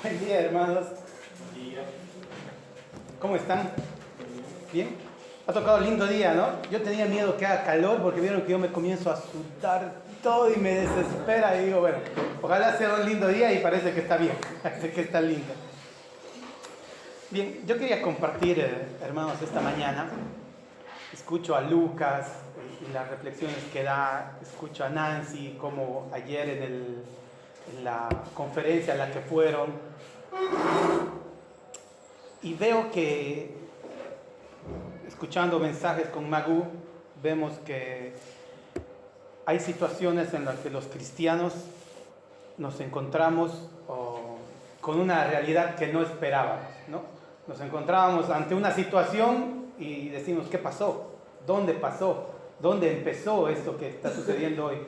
Buen día, hermanos. ¿Cómo están? ¿Bien? Ha tocado lindo día, ¿no? Yo tenía miedo que haga calor porque vieron que yo me comienzo a sudar todo y me desespera y digo, bueno, ojalá sea un lindo día y parece que está bien, parece que está lindo. Bien, yo quería compartir, hermanos, esta mañana. Escucho a Lucas y las reflexiones que da, escucho a Nancy, como ayer en la conferencia a la que fueron, y veo que, escuchando mensajes con Magu, vemos que hay situaciones en las que los cristianos nos encontramos con una realidad que no esperábamos, ¿no? Nos encontrábamos ante una situación y decimos, ¿qué pasó? ¿Dónde pasó? ¿Dónde empezó esto que está sucediendo hoy?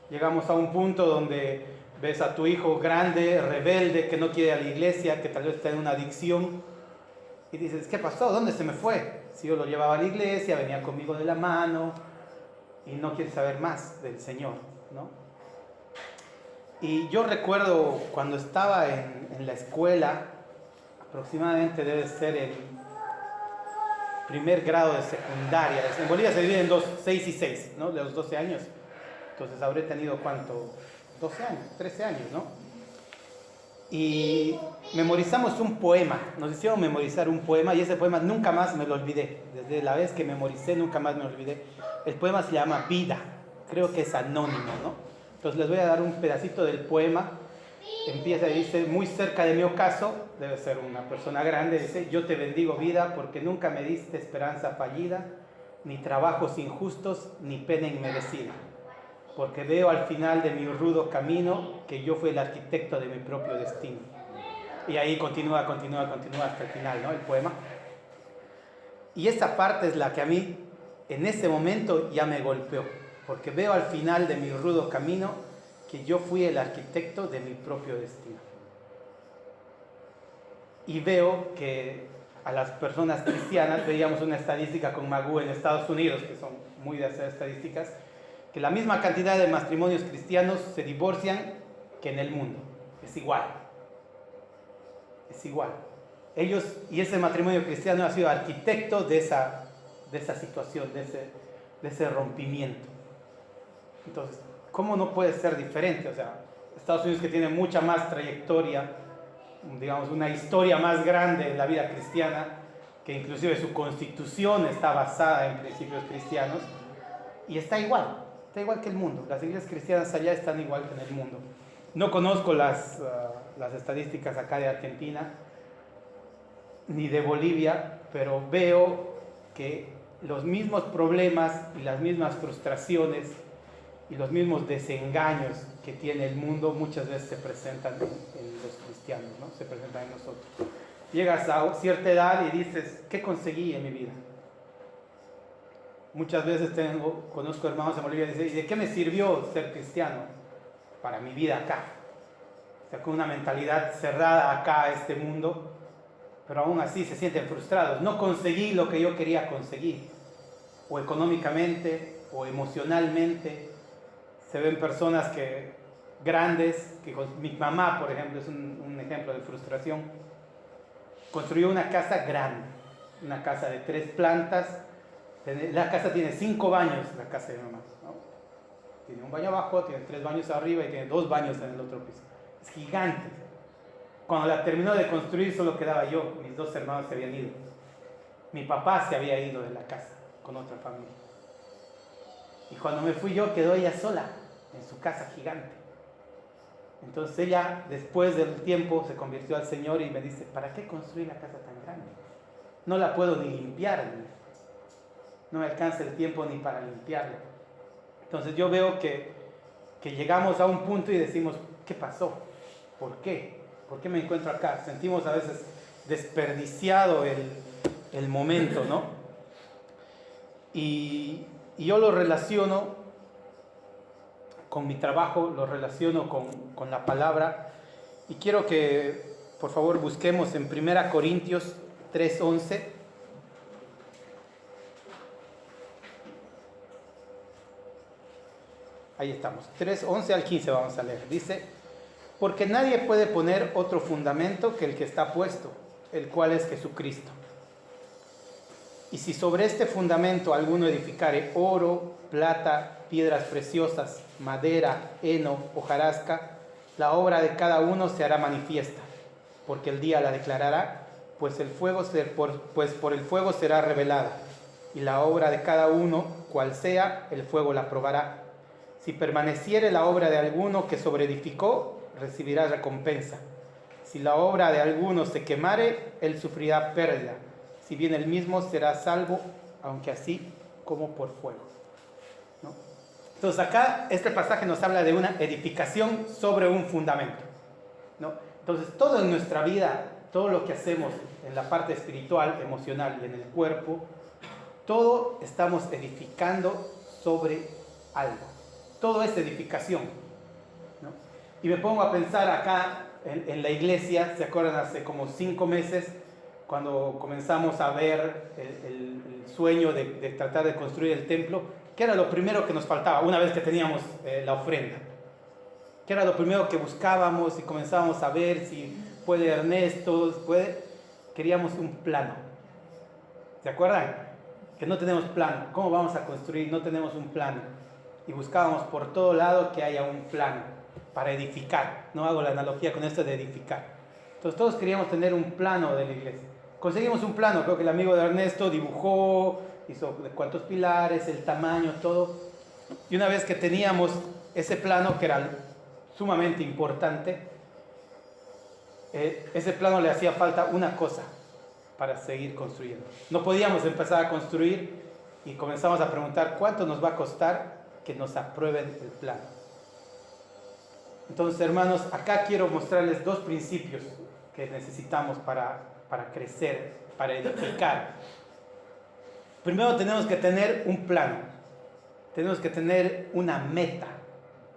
Llegamos a un punto donde ves a tu hijo grande, rebelde, que no quiere ir a la iglesia, que tal vez está en una adicción, y dices, ¿qué pasó? ¿Dónde se me fue? Si yo lo llevaba a la iglesia, venía conmigo de la mano, y no quiere saber más del Señor, ¿no? Y yo recuerdo cuando estaba en la escuela, aproximadamente debe ser el primer grado de secundaria. En Bolivia se divide en dos, 6 y 6, ¿no? De los 12 años. Entonces habré tenido, ¿cuánto? 12 años, 13 años, ¿no? Y memorizamos un poema, nos hicieron memorizar un poema y ese poema nunca más me lo olvidé. Desde la vez que memoricé nunca más me lo olvidé. El poema se llama Vida, creo que es anónimo, ¿no? Entonces les voy a dar un pedacito del poema. Empieza y dice, muy cerca de mi ocaso, debe ser una persona grande, dice, yo te bendigo vida porque nunca me diste esperanza fallida, ni trabajos injustos, ni pena inmerecida. Porque veo al final de mi rudo camino que yo fui el arquitecto de mi propio destino. Y ahí continúa hasta el final, ¿no? El poema. Y esta parte es la que a mí en ese momento ya me golpeó, porque veo al final de mi rudo camino que yo fui el arquitecto de mi propio destino. Y veo que a las personas cristianas, veíamos una estadística con Magu en Estados Unidos, que son muy de hacer estadísticas, que la misma cantidad de matrimonios cristianos se divorcian que en el mundo. Es igual. Es igual. Ellos, y ese matrimonio cristiano ha sido arquitecto de esa situación, de ese rompimiento. Entonces, ¿cómo no puede ser diferente? O sea, Estados Unidos, que tiene mucha más trayectoria, digamos, una historia más grande en la vida cristiana, que inclusive su constitución está basada en principios cristianos, y está igual que el mundo. Las iglesias cristianas allá están igual que en el mundo. No conozco las estadísticas acá de Argentina, ni de Bolivia, pero veo que los mismos problemas y las mismas frustraciones y los mismos desengaños que tiene el mundo muchas veces se presentan en los cristianos, ¿no? Se presentan en nosotros. Llegas a cierta edad y dices, ¿qué conseguí en mi vida? Muchas veces conozco hermanos en Bolivia y dicen, ¿y de qué me sirvió ser cristiano para mi vida acá? O sea, con una mentalidad cerrada acá a este mundo, pero aún así se sienten frustrados. No conseguí lo que yo quería conseguir, o económicamente, o emocionalmente. Se ven personas grandes, mi mamá, por ejemplo, es un ejemplo de frustración. Construyó una casa grande, una casa de 3 plantas. La casa tiene 5 baños, la casa de mi mamá, ¿no? Tiene un baño abajo, tiene 3 baños arriba y tiene 2 baños en el otro piso. Es gigante. Cuando la terminó de construir solo quedaba yo, mis 2 hermanos se habían ido. Mi papá se había ido de la casa con otra familia. Y cuando me fui yo quedó ella sola en su casa gigante. Entonces ella, después del tiempo, se convirtió al Señor y me dice, ¿para qué construir la casa tan grande? No la puedo ni limpiar, no me alcanza el tiempo ni para limpiarla. Entonces yo veo que llegamos a un punto y decimos, ¿qué pasó? ¿Por qué? ¿Por qué me encuentro acá? Sentimos a veces desperdiciado el momento, ¿no? Y yo lo relaciono con mi trabajo, lo relaciono con la palabra, y quiero que por favor busquemos en 1 Corintios 3:11. Ahí estamos, 3:11 al 15 vamos a leer. Dice, Porque nadie puede poner otro fundamento que el que está puesto, el cual es Jesucristo. Y si sobre este fundamento alguno edificare oro, plata, piedras preciosas, madera, heno, hojarasca, la obra de cada uno se hará manifiesta, porque el día la declarará, pues por el fuego será revelada, y la obra de cada uno, cual sea, el fuego la probará. Si permaneciere la obra de alguno que sobreedificó, recibirá recompensa. Si la obra de alguno se quemare, él sufrirá pérdida, si bien él mismo será salvo, aunque así como por fuego. ¿No? Entonces acá este pasaje nos habla de una edificación sobre un fundamento, ¿no? Entonces todo en nuestra vida, todo lo que hacemos en la parte espiritual, emocional y en el cuerpo, todo estamos edificando sobre algo. Todo es edificación, ¿no? Y me pongo a pensar acá en la iglesia, ¿se acuerdan? Hace como 5 meses, cuando comenzamos a ver el sueño de tratar de construir el templo, ¿qué era lo primero que nos faltaba una vez que teníamos la ofrenda? ¿Qué era lo primero que buscábamos y comenzábamos a ver si puede Ernesto, queríamos un plano? ¿Se acuerdan? Que no tenemos plano. ¿Cómo vamos a construir? No tenemos un plano. Y buscábamos por todo lado que haya un plano para edificar. No hago la analogía con esto de edificar. Entonces todos queríamos tener un plano de la iglesia. Conseguimos un plano, creo que el amigo de Ernesto dibujó, hizo de cuántos pilares, el tamaño, todo. Y una vez que teníamos ese plano, que era sumamente importante, ese plano le hacía falta una cosa para seguir construyendo. No podíamos empezar a construir y comenzamos a preguntar cuánto nos va a costar que nos aprueben el plano. Entonces, hermanos, acá quiero mostrarles 2 principios que necesitamos para crecer, para edificar. Primero tenemos que tener un plano, tenemos que tener una meta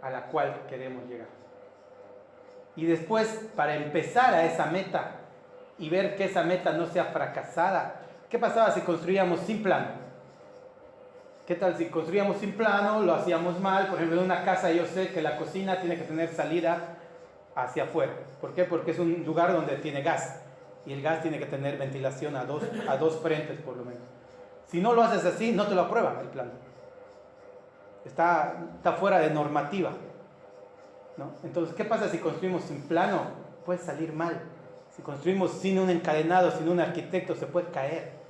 a la cual queremos llegar. Y después, para empezar a esa meta y ver que esa meta no sea fracasada, ¿qué pasaba si construíamos sin plano? ¿Qué tal si construíamos sin plano, lo hacíamos mal? Por ejemplo, en una casa yo sé que la cocina tiene que tener salida hacia afuera. ¿Por qué? Porque es un lugar donde tiene gas. Y el gas tiene que tener ventilación a dos frentes por lo menos. Si no lo haces así, no te lo aprueban el plano. Está fuera de normativa, ¿no? Entonces, ¿qué pasa si construimos sin plano? Puede salir mal. Si construimos sin un encadenado, sin un arquitecto, se puede caer.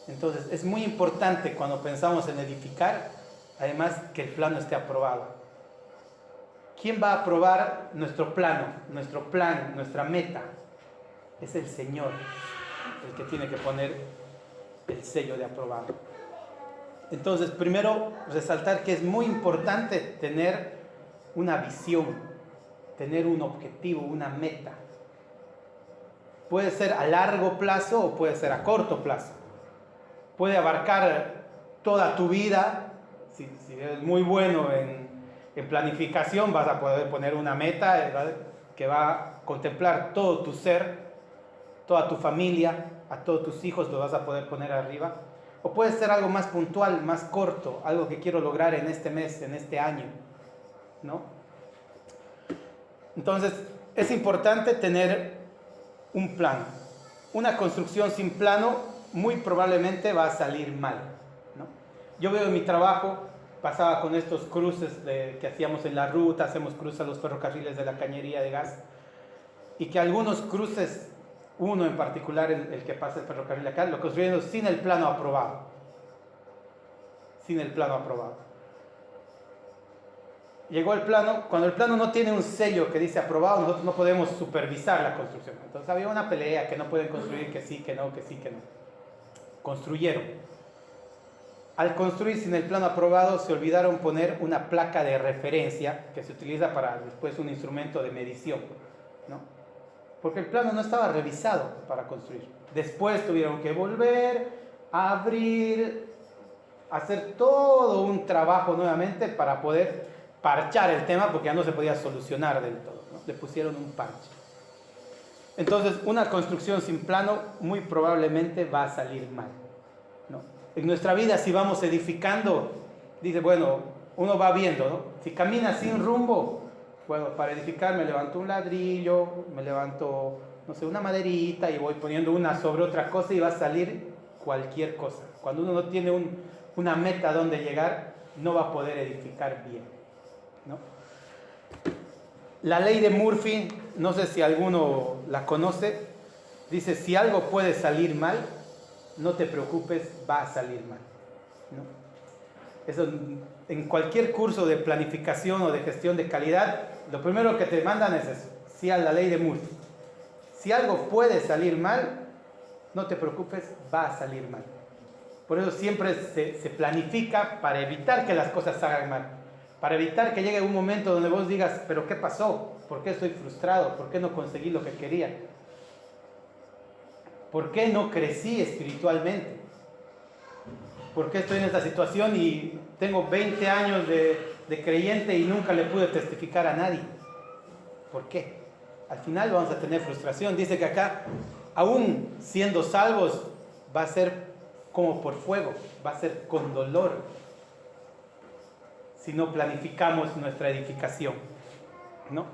Entonces, es muy importante cuando pensamos en edificar, además, que el plano esté aprobado. ¿Quién va a aprobar nuestro plano, nuestro plan, nuestra meta? Es el Señor el que tiene que poner el sello de aprobado. Entonces, primero, resaltar que es muy importante tener una visión, tener un objetivo, una meta. Puede ser a largo plazo o puede ser a corto plazo. Puede abarcar toda tu vida. Si eres muy bueno en planificación, vas a poder poner una meta, ¿verdad?, que va a contemplar todo tu ser, toda tu familia, a todos tus hijos lo vas a poder poner arriba. O puede ser algo más puntual, más corto, algo que quiero lograr en este mes, en este año, ¿no? Entonces, es importante tener un plano. Una construcción sin plano muy probablemente va a salir mal, ¿no? Yo veo en mi trabajo, pasaba con estos cruces que hacíamos en la ruta, hacemos cruces a los ferrocarriles de la cañería de gas, y que algunos cruces, uno en particular, el que pasa el ferrocarril acá, lo construyeron sin el plano aprobado. Sin el plano aprobado. Llegó el plano, cuando el plano no tiene un sello que dice aprobado, nosotros no podemos supervisar la construcción. Entonces había una pelea, que no pueden construir, que sí, que no, que sí, que no. Construyeron. Al construir sin el plano aprobado, se olvidaron poner una placa de referencia que se utiliza para después un instrumento de medición, ¿no? Porque el plano no estaba revisado para construir. Después tuvieron que volver a abrir, hacer todo un trabajo nuevamente para poder parchar el tema, porque ya no se podía solucionar del todo, ¿no? Le pusieron un parche. Entonces, una construcción sin plano muy probablemente va a salir mal, ¿no? En nuestra vida, si vamos edificando, dice, bueno, uno va viendo, ¿no? Si camina sin rumbo, Bueno, para edificar me levanto un ladrillo, me levanto, no sé, una maderita y voy poniendo una sobre otra cosa y va a salir cualquier cosa. Cuando uno no tiene una meta a donde llegar, no va a poder edificar bien, ¿no? La ley de Murphy, no sé si alguno la conoce, dice, si algo puede salir mal, no te preocupes, va a salir mal, ¿no? Eso, en cualquier curso de planificación o de gestión de calidad, lo primero que te mandan es eso, sí, a la ley de Murphy. Si algo puede salir mal, no te preocupes, va a salir mal. Por eso siempre se planifica para evitar que las cosas salgan mal. Para evitar que llegue un momento donde vos digas, pero ¿qué pasó? ¿Por qué estoy frustrado? ¿Por qué no conseguí lo que quería? ¿Por qué no crecí espiritualmente? ¿Por qué estoy en esta situación y tengo 20 años de creyente y nunca le pude testificar a nadie? ¿Por qué? Al final vamos a tener frustración. Dice que acá, aún siendo salvos, va a ser como por fuego, va a ser con dolor, si no planificamos nuestra edificación, ¿no?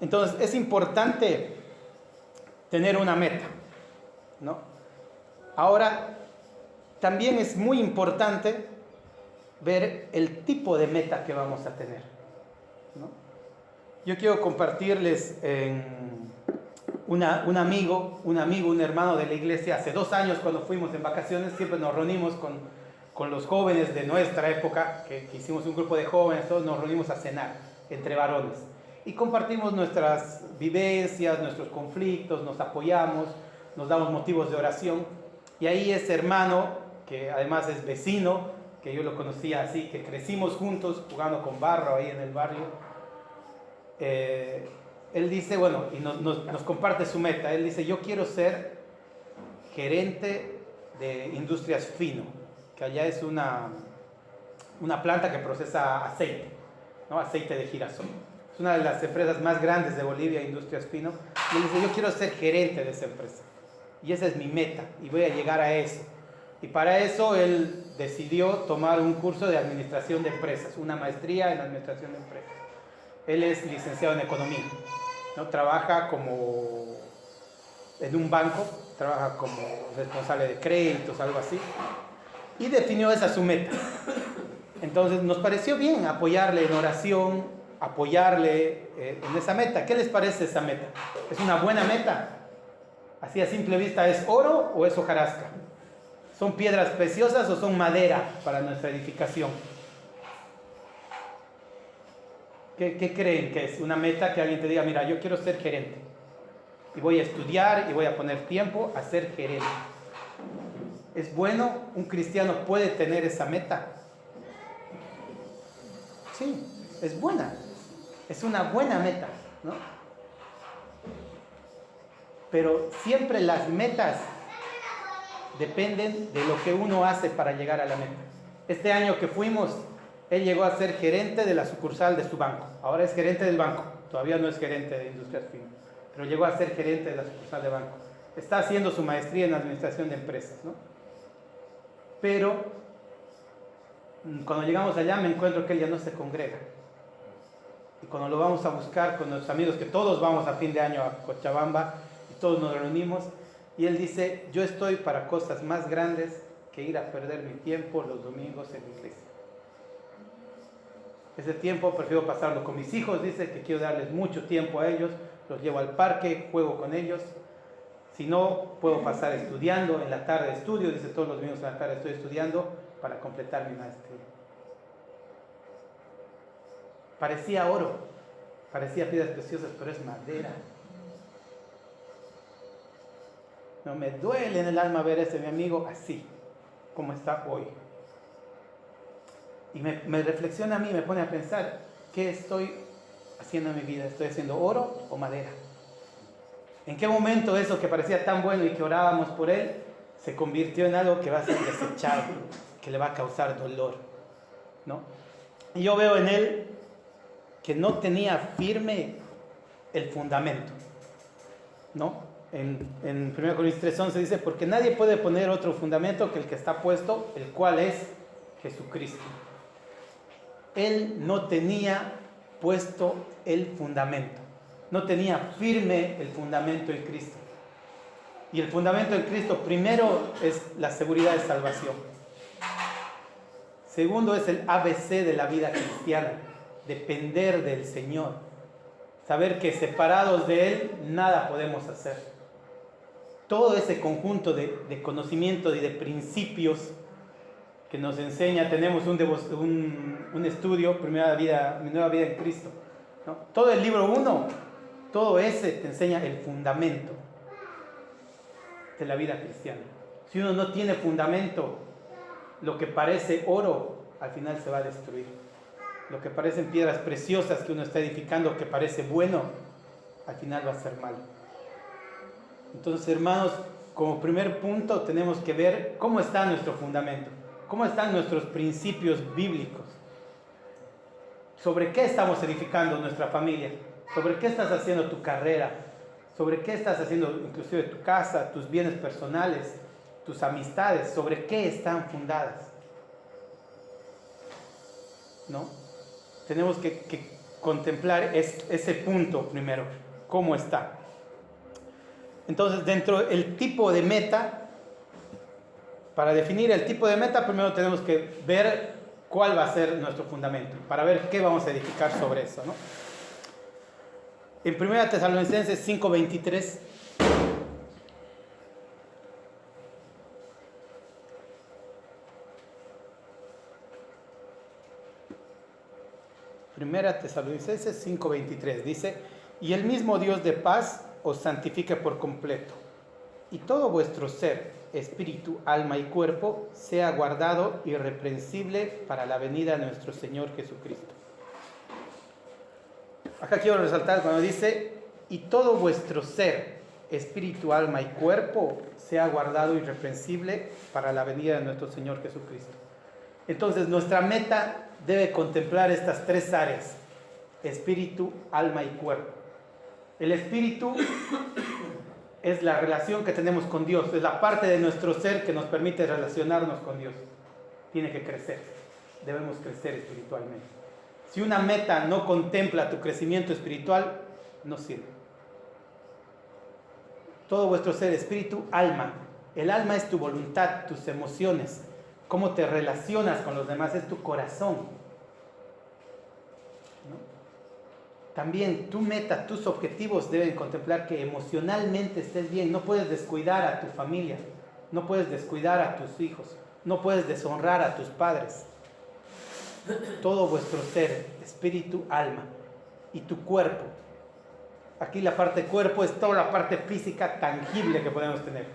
Entonces es importante tener una meta, ¿no? Ahora, también es muy importante ver el tipo de meta que vamos a tener, ¿no? Yo quiero compartirles un amigo, un hermano de la iglesia. Hace 2 años, cuando fuimos en vacaciones, siempre nos reunimos con los jóvenes de nuestra época, que hicimos un grupo de jóvenes, todos nos reunimos a cenar entre varones y compartimos nuestras vivencias, nuestros conflictos, nos apoyamos, nos damos motivos de oración. Y ahí ese hermano, que además es vecino, que yo lo conocía así, que crecimos juntos jugando con barro ahí en el barrio, él dice, bueno, y nos comparte su meta. Él dice, yo quiero ser gerente de Industrias Fino, que allá es una planta que procesa aceite, ¿no? Aceite de girasol. Es una de las empresas más grandes de Bolivia, Industrias Fino. Y él dice, yo quiero ser gerente de esa empresa. Y esa es mi meta, y voy a llegar a eso. Y para eso él decidió tomar un curso de administración de empresas, una maestría en administración de empresas. Él es licenciado en economía, ¿no? Trabaja como en un banco, trabaja como responsable de créditos, algo así. Y definió esa su meta. Entonces nos pareció bien apoyarle en oración, apoyarle en esa meta. ¿Qué les parece esa meta? ¿Es una buena meta? Así a simple vista, ¿es oro o es hojarasca? ¿Son piedras preciosas o son madera para nuestra edificación? ¿Qué creen que es una meta que alguien te diga, mira, yo quiero ser gerente y voy a estudiar y voy a poner tiempo a ser gerente? ¿Es bueno? ¿Un cristiano puede tener esa meta? Sí, es buena. Es una buena meta, ¿no? Pero siempre las metas dependen de lo que uno hace para llegar a la meta. Este año que fuimos, él llegó a ser gerente de la sucursal de su banco. Ahora es gerente del banco. Todavía no es gerente de Industrias Fino, pero llegó a ser gerente de la sucursal de banco. Está haciendo su maestría en administración de empresas, ¿no? Pero cuando llegamos allá me encuentro que él ya no se congrega. Y cuando lo vamos a buscar con nuestros amigos, que todos vamos a fin de año a Cochabamba y todos nos reunimos, y él dice, yo estoy para cosas más grandes que ir a perder mi tiempo los domingos en la iglesia. Ese tiempo prefiero pasarlo con mis hijos, dice que quiero darles mucho tiempo a ellos, los llevo al parque, juego con ellos. Si no, puedo pasar estudiando, en la tarde estudio, dice todos los domingos en la tarde estoy estudiando para completar mi maestría. Parecía oro, parecía piedras preciosas, pero es madera. No me duele en el alma ver a ese mi amigo así, como está hoy. Y me reflexiona a mí, me pone a pensar, ¿qué estoy haciendo en mi vida? ¿Estoy haciendo oro o madera? ¿En qué momento eso que parecía tan bueno y que orábamos por él se convirtió en algo que va a ser desechado, que le va a causar dolor, ¿no? Y yo veo en él que no tenía firme el fundamento, ¿no? En 1 Corintios 3:11 dice, porque nadie puede poner otro fundamento que el que está puesto, el cual es Jesucristo. Él no tenía puesto el fundamento. No tenía firme el fundamento en Cristo. Y el fundamento en Cristo primero es la seguridad de salvación. Segundo es el ABC de la vida cristiana, depender del Señor. Saber que separados de Él nada podemos hacer. Todo ese conjunto de conocimientos y de principios que nos enseña, tenemos un estudio, Mi nueva vida en Cristo, ¿no? Todo el libro 1, todo ese te enseña el fundamento de la vida cristiana. Si uno no tiene fundamento, lo que parece oro al final se va a destruir. Lo que parecen piedras preciosas que uno está edificando, que parece bueno, al final va a ser malo. Entonces, hermanos, como primer punto tenemos que ver cómo está nuestro fundamento, cómo están nuestros principios bíblicos, sobre qué estamos edificando nuestra familia, sobre qué estás haciendo tu carrera, sobre qué estás haciendo inclusive tu casa, tus bienes personales, tus amistades, sobre qué están fundadas, ¿no? Tenemos que contemplar ese punto primero, cómo está. Entonces, dentro del tipo de meta, para definir el tipo de meta, primero tenemos que ver cuál va a ser nuestro fundamento, para ver qué vamos a edificar sobre eso, ¿no? En 1 Tesalonicenses 5:23, Primera Tesalonicenses 5:23 dice: y el mismo Dios de paz os santifique por completo, y todo vuestro ser, espíritu, alma y cuerpo sea guardado irreprensible para la venida de nuestro Señor Jesucristo. Acá quiero resaltar cuando dice: y todo vuestro ser, espíritu, alma y cuerpo sea guardado irreprensible para la venida de nuestro Señor Jesucristo. Entonces, nuestra meta debe contemplar estas tres áreas: espíritu, alma y cuerpo. El espíritu es la relación que tenemos con Dios, es la parte de nuestro ser que nos permite relacionarnos con Dios. Tiene que crecer, debemos crecer espiritualmente. Si una meta no contempla tu crecimiento espiritual, no sirve. Todo vuestro ser, espíritu, alma. El alma es tu voluntad, tus emociones, cómo te relacionas con los demás, es tu corazón, ¿no? También tu meta, tus objetivos deben contemplar que emocionalmente estés bien. No puedes descuidar a tu familia, no puedes descuidar a tus hijos, no puedes deshonrar a tus padres. Todo vuestro ser, espíritu, alma y tu cuerpo. Aquí la parte cuerpo es toda la parte física tangible que podemos tener.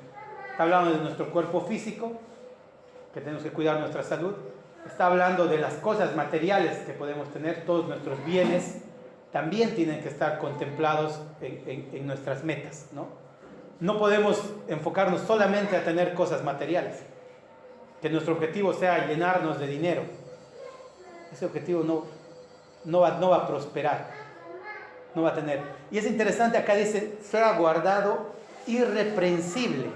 Está hablando de nuestro cuerpo físico, que tenemos que cuidar nuestra salud. Está hablando de las cosas materiales que podemos tener, todos nuestros bienes también tienen que estar contemplados en nuestras metas, ¿no? No podemos enfocarnos solamente a tener cosas materiales, que nuestro objetivo sea llenarnos de dinero. Ese objetivo no va a prosperar, no va a tener. Y es interesante, acá dice, sea guardado irreprensible.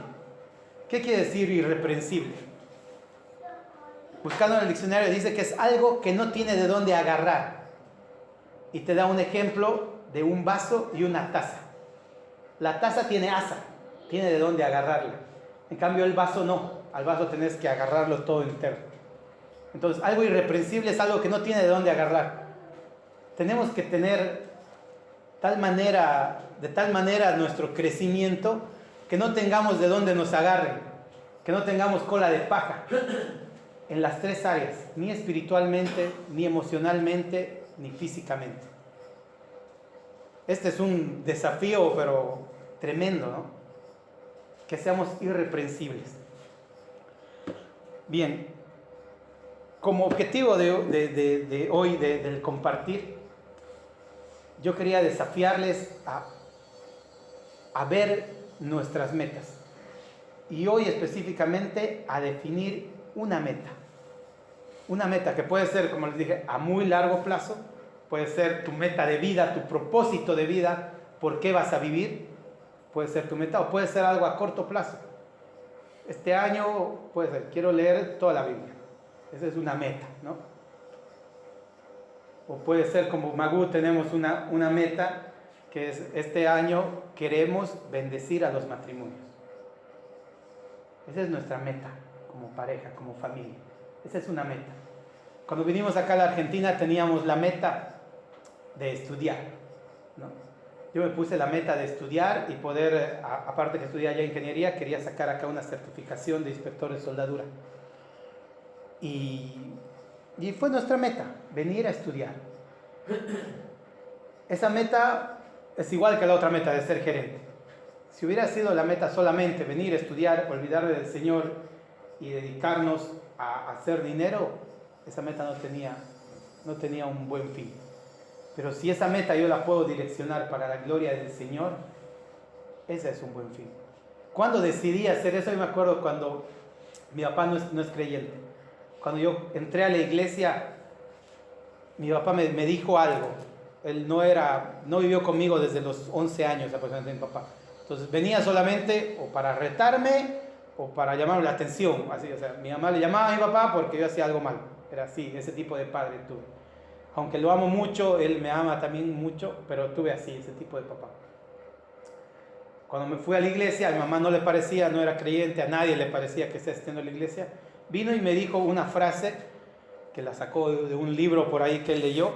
¿Qué quiere decir irreprensible? Buscando en el diccionario dice que es algo que no tiene de dónde agarrar. Y te da un ejemplo de un vaso y una taza. La taza tiene asa, tiene de dónde agarrarla. En cambio el vaso no, al vaso tenés que agarrarlo todo entero. Entonces algo irreprensible es algo que no tiene de dónde agarrar. Tenemos que tener de tal manera nuestro crecimiento que no tengamos de dónde nos agarren, que no tengamos cola de paja en las tres áreas, ni espiritualmente, ni emocionalmente, ni físicamente. Este es un desafío, pero tremendo, ¿no? Que seamos irreprensibles. Bien, como objetivo de hoy, del compartir, yo quería desafiarles a ver nuestras metas. Y hoy específicamente a definir una meta. Una meta que puede ser, como les dije, a muy largo plazo, puede ser tu meta de vida, tu propósito de vida, por qué vas a vivir, puede ser tu meta, o puede ser algo a corto plazo. Este año puede ser, quiero leer toda la Biblia. Esa es una meta, ¿no? O puede ser como Magú, tenemos una meta que es este año queremos bendecir a los matrimonios. Esa es nuestra meta como pareja, como familia. Esa es una meta. Cuando vinimos acá a la Argentina teníamos la meta de estudiar, ¿no? Yo me puse la meta de estudiar y poder, aparte que estudié ya ingeniería, quería sacar acá una certificación de inspector de soldadura. Y fue nuestra meta, venir a estudiar. Esa meta es igual que la otra meta de ser gerente. Si hubiera sido la meta solamente venir a estudiar, olvidarme del Señor y dedicarnos a hacer dinero, esa meta no tenía un buen fin. Pero si esa meta yo la puedo direccionar para la gloria del Señor, ese es un buen fin. Cuando decidí hacer eso, yo me acuerdo cuando mi papá no es creyente. Cuando yo entré a la iglesia, mi papá me dijo algo. Él no vivió conmigo desde los 11 años aproximadamente, mi papá. Entonces venía solamente o para retarme o para llamarme la atención. Así, o sea, mi mamá le llamaba a mi papá porque yo hacía algo malo. Era así, ese tipo de padre tuve. Aunque lo amo mucho, él me ama también mucho, pero tuve así, ese tipo de papá. Cuando me fui a la iglesia, a mi mamá no le parecía, no era creyente, a nadie le parecía que esté asistiendo a la iglesia. Vino y me dijo una frase que la sacó de un libro por ahí que él leyó,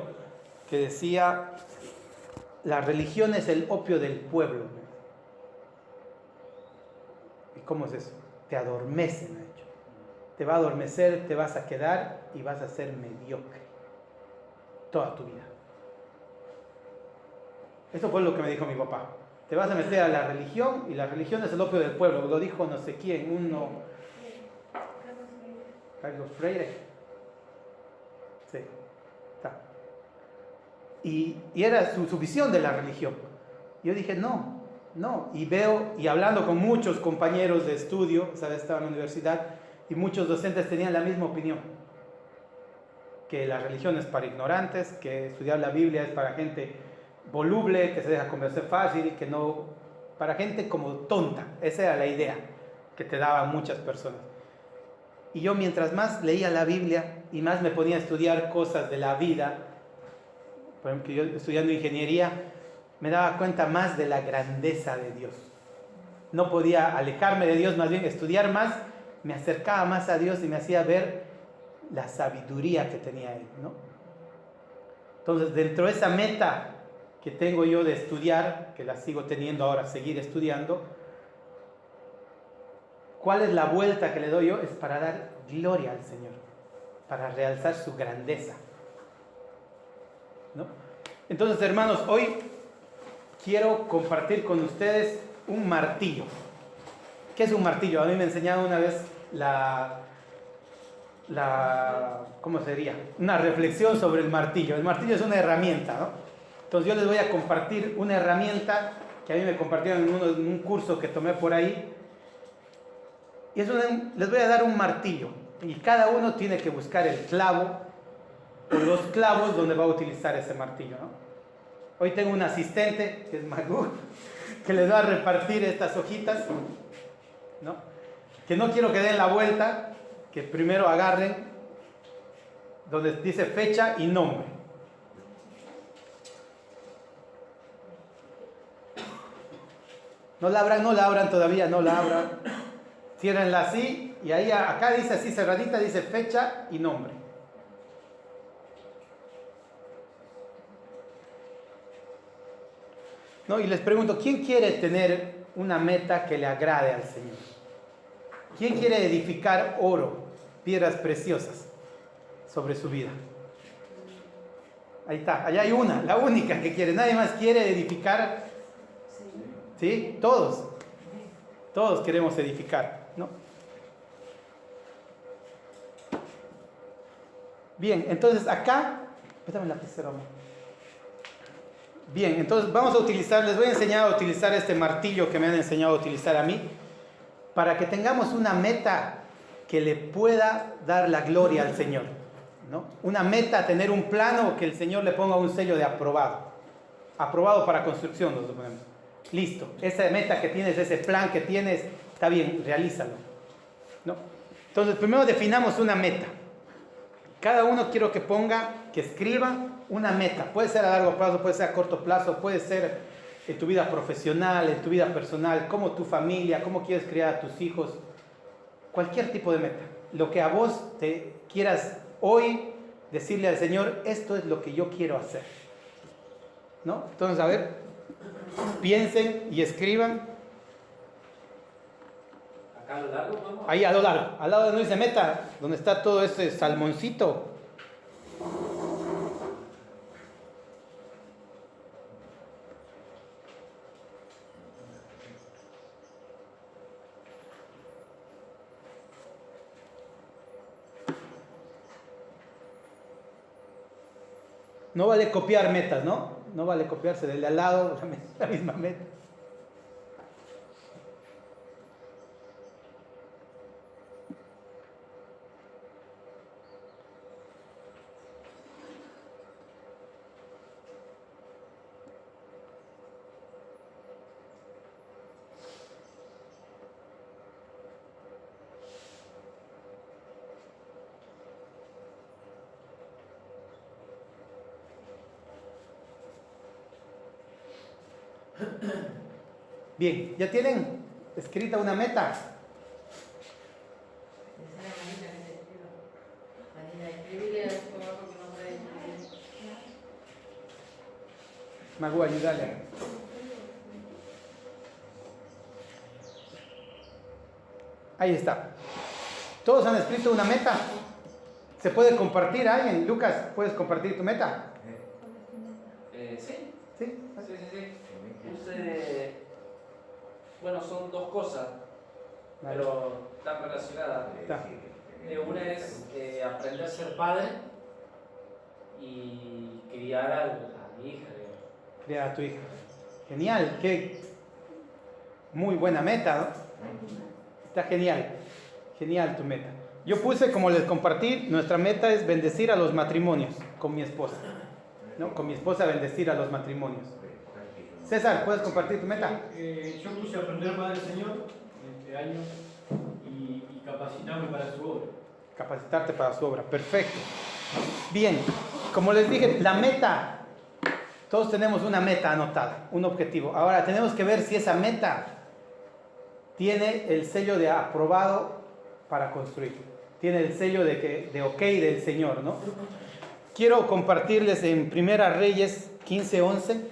que decía: la religión es el opio del pueblo. ¿Y cómo es eso? Te adormece, me ha dicho. Te va a adormecer, te vas a quedar y vas a ser mediocre toda tu vida. Eso fue lo que me dijo mi papá. Te vas a meter a la religión y la religión es el opio del pueblo. Lo dijo no sé quién, Carlos Freire. Sí, está. Y era su visión de la religión. Yo dije, no. Y hablando con muchos compañeros de estudio, ¿sabes? Estaba en la universidad y muchos docentes tenían la misma opinión. Que la religión es para ignorantes, que estudiar la Biblia es para gente voluble, que se deja convencer fácil, que no, para gente como tonta. Esa era la idea que te daban muchas personas. Y yo mientras más leía la Biblia y más me ponía a estudiar cosas de la vida, por ejemplo, yo estudiando ingeniería, me daba cuenta más de la grandeza de Dios. No podía alejarme de Dios, más bien estudiar más, me acercaba más a Dios y me hacía ver la sabiduría que tenía Él, ¿no? Entonces, dentro de esa meta que tengo yo de estudiar, que la sigo teniendo ahora, seguir estudiando, ¿cuál es la vuelta que le doy yo? Es para dar gloria al Señor, para realzar su grandeza, ¿no? Entonces, hermanos, hoy quiero compartir con ustedes un martillo. ¿Qué es un martillo? A mí me enseñaron una vez ¿cómo sería? Una reflexión sobre el martillo. El martillo es una herramienta, ¿no? Entonces yo les voy a compartir una herramienta que a mí me compartieron en un curso que tomé por ahí. Y les voy a dar un martillo. Y cada uno tiene que buscar el clavo o los clavos donde va a utilizar ese martillo, ¿no? Hoy tengo un asistente, que es Magú, que les va a repartir estas hojitas, ¿no? Que no quiero que den la vuelta, que primero agarren donde dice fecha y nombre. No la abran todavía, no la abran. Ciérrenla así y ahí acá dice así cerradita, dice fecha y nombre. ¿No? Y les pregunto, ¿quién quiere tener una meta que le agrade al Señor? ¿Quién quiere edificar oro, piedras preciosas sobre su vida? Ahí está, allá hay una, la única que quiere. Nadie más quiere edificar. ¿Sí? Todos queremos edificar, ¿no? Bien, entonces acá, préstame la lapicero, amor. Bien, entonces vamos a utilizar, les voy a enseñar a utilizar este martillo que me han enseñado a utilizar a mí, para que tengamos una meta que le pueda dar la gloria al Señor, ¿no? Una meta, tener un plano que el Señor le ponga un sello de aprobado. Aprobado para construcción, nos lo ponemos. Listo, esa meta que tienes, ese plan que tienes, está bien, realízalo, ¿no? Entonces, primero definamos una meta. Cada uno quiero que ponga, que escriba una meta. Puede ser a largo plazo, puede ser a corto plazo, puede ser en tu vida profesional, en tu vida personal, como tu familia, cómo quieres criar a tus hijos. Cualquier tipo de meta. Lo que a vos te quieras hoy decirle al Señor, esto es lo que yo quiero hacer. ¿No? Entonces, a ver, piensen y escriban. Acá a lo largo, vamos. Ahí a lo largo, al lado de donde dice meta, donde está todo ese salmoncito. No vale copiar metas, ¿no? No vale copiarse del de al lado, la misma meta. Bien, ¿ya tienen escrita una meta? Magu, ayúdale. Ahí está. ¿Todos han escrito una meta? ¿Se puede compartir a alguien? Lucas, ¿puedes compartir tu meta? Sí. ¿Sí? Sí. Bueno, son dos cosas, pero están relacionadas. Está. Una es aprender a ser padre y criar a mi hija. Criar a tu hija. Genial, qué muy buena meta, ¿no? Está genial, genial tu meta. Yo puse, como les compartí, nuestra meta es bendecir a los matrimonios con mi esposa, ¿no? Con mi esposa bendecir a los matrimonios. César, ¿puedes compartir tu meta? Yo puse aprender más del Señor este año y capacitarme para su obra. Capacitarte para su obra, perfecto. Bien, como les dije, la meta, todos tenemos una meta anotada, un objetivo. Ahora tenemos que ver si esa meta tiene el sello de aprobado para construir. Tiene el sello de ok del Señor, ¿no? Quiero compartirles en Primera Reyes 15:11.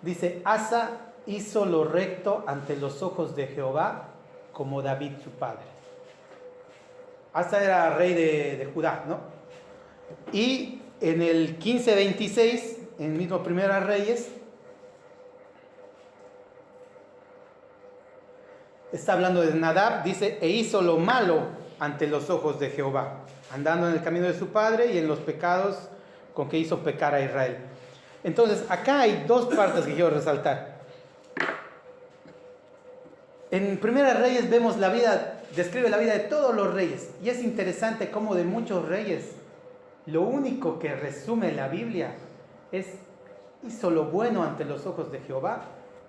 Dice, Asa hizo lo recto ante los ojos de Jehová, como David su padre. Asa era rey de Judá, ¿no? Y en el 15:26, en mismo Primera Reyes, está hablando de Nadab, dice, e hizo lo malo ante los ojos de Jehová, andando en el camino de su padre y en los pecados con que hizo pecar a Israel. Entonces, acá hay dos partes que quiero resaltar. En Primera Reyes vemos la vida, describe la vida de todos los reyes. Y es interesante cómo de muchos reyes, lo único que resume la Biblia es, ¿hizo lo bueno ante los ojos de Jehová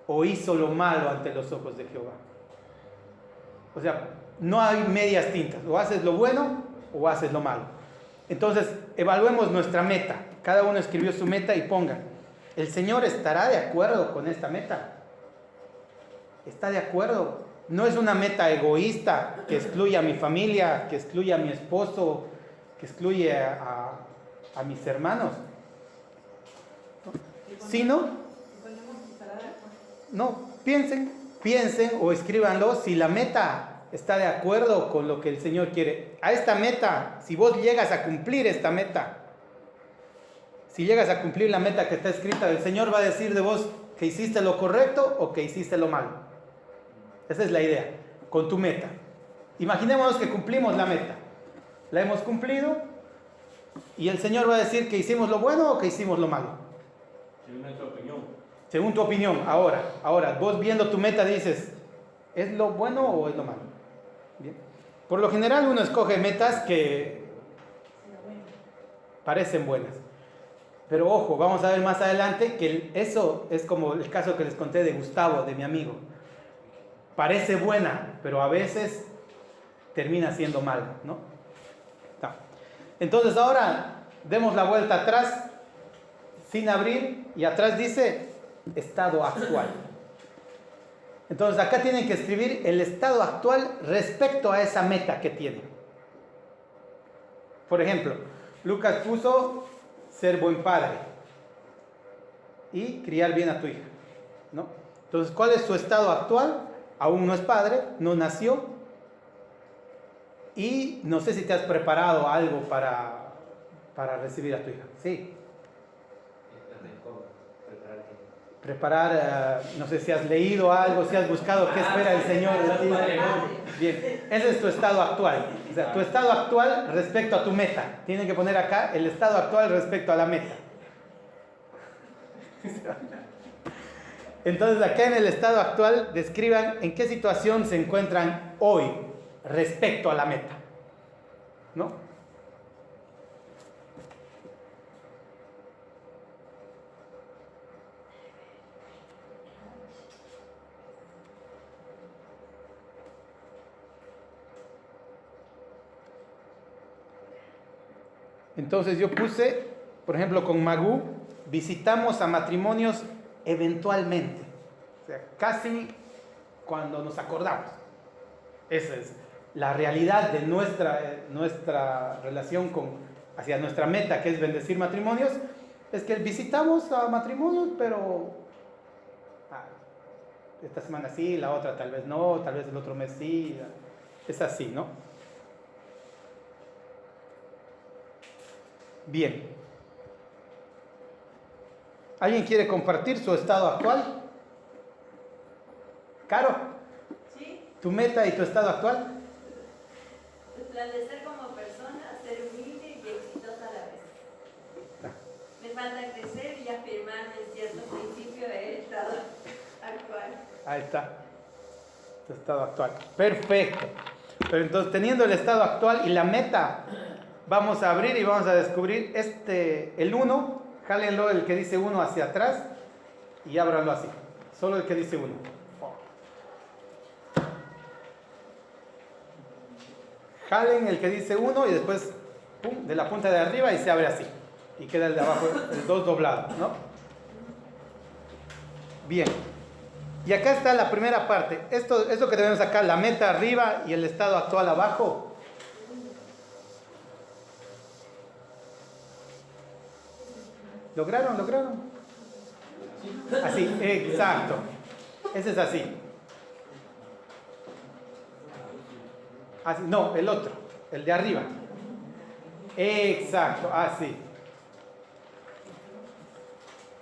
o hizo lo malo ante los ojos de Jehová? O sea, no hay medias tintas. O haces lo bueno o haces lo malo. Entonces, evaluemos nuestra meta. Cada uno escribió su meta y ponga, ¿el Señor estará de acuerdo con esta meta? ¿Está de acuerdo? No es una meta egoísta que excluye a mi familia, que excluye a mi esposo, que excluye a mis hermanos. Sino, no, piensen o escríbanlo si la meta está de acuerdo con lo que el Señor quiere. A esta meta, si vos llegas a cumplir esta meta, si llegas a cumplir la meta que está escrita, el Señor va a decir de vos que hiciste lo correcto o que hiciste lo malo. Esa es la idea, con tu meta. Imaginémonos que cumplimos la meta. La hemos cumplido y el Señor va a decir que hicimos lo bueno o que hicimos lo malo. Según nuestra opinión. Según tu opinión, ahora, vos viendo tu meta dices, ¿es lo bueno o es lo malo? Bien. Por lo general uno escoge metas que parecen buenas. Pero ojo, vamos a ver más adelante que eso es como el caso que les conté de Gustavo, de mi amigo. parece buena, pero a veces termina siendo mala, ¿no? No. Entonces ahora demos la vuelta atrás, sin abrir, y atrás dice estado actual. Entonces acá tienen que escribir el estado actual respecto a esa meta que tienen. Por ejemplo, Lucas puso ser buen padre y criar bien a tu hija, ¿no? Entonces, ¿cuál es su estado actual? Aún no es padre, no nació, y no sé si te has preparado algo para recibir a tu hija. Sí. Preparar, no sé si has leído algo, si has buscado qué espera el Señor de ti. Bien, ese es tu estado actual. O sea, tu estado actual respecto a tu meta. Tienen que poner acá el estado actual respecto a la meta. Entonces, acá en el estado actual, describan en qué situación se encuentran hoy respecto a la meta, ¿no? Entonces yo puse, por ejemplo, con Magú, visitamos a matrimonios eventualmente, o sea, casi cuando nos acordamos. Esa es la realidad de nuestra relación hacia nuestra meta, que es bendecir matrimonios, es que visitamos a matrimonios, pero esta semana sí, la otra tal vez no, tal vez el otro mes sí, es así, ¿no? Bien. ¿Alguien quiere compartir su estado actual? Caro, ¿Sí? ¿tu meta y tu estado actual? Resplandecer como persona, ser humilde y exitosa a la vez. Me falta crecer y afirmarme en ciertos principios del estado actual. Ahí está. Tu estado actual. Perfecto. Pero entonces, teniendo el estado actual y la meta, vamos a abrir y vamos a descubrir el 1. Jálenlo el que dice 1 hacia atrás y ábranlo así. Solo el que dice 1. Jalen el que dice 1 y después pum, de la punta de arriba y se abre así. Y queda el de abajo, el 2 doblado, ¿no? Bien. Y acá está la primera parte. Esto que tenemos acá, la meta arriba y el estado actual abajo. ¿Lograron? Así, exacto. Ese es así. Así. No, el otro, el de arriba. Exacto, así.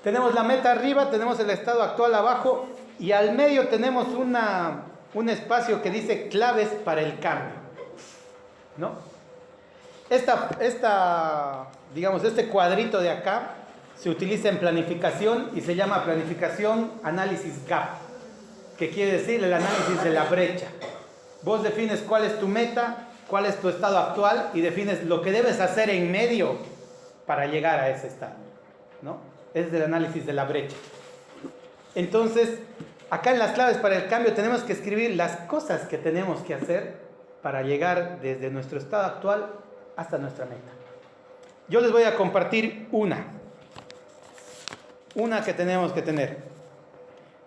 Tenemos la meta arriba, tenemos el estado actual abajo y al medio tenemos un espacio que dice claves para el cambio, ¿no? Digamos, este cuadrito de acá se utiliza en planificación y se llama planificación análisis gap, que quiere decir el análisis de la brecha. Vos defines cuál es tu meta, cuál es tu estado actual y defines lo que debes hacer en medio para llegar a ese estado, ¿no? Es el análisis de la brecha. Entonces, acá en las claves para el cambio tenemos que escribir las cosas que tenemos que hacer para llegar desde nuestro estado actual hasta nuestra meta. Yo les voy a compartir una que tenemos que tener.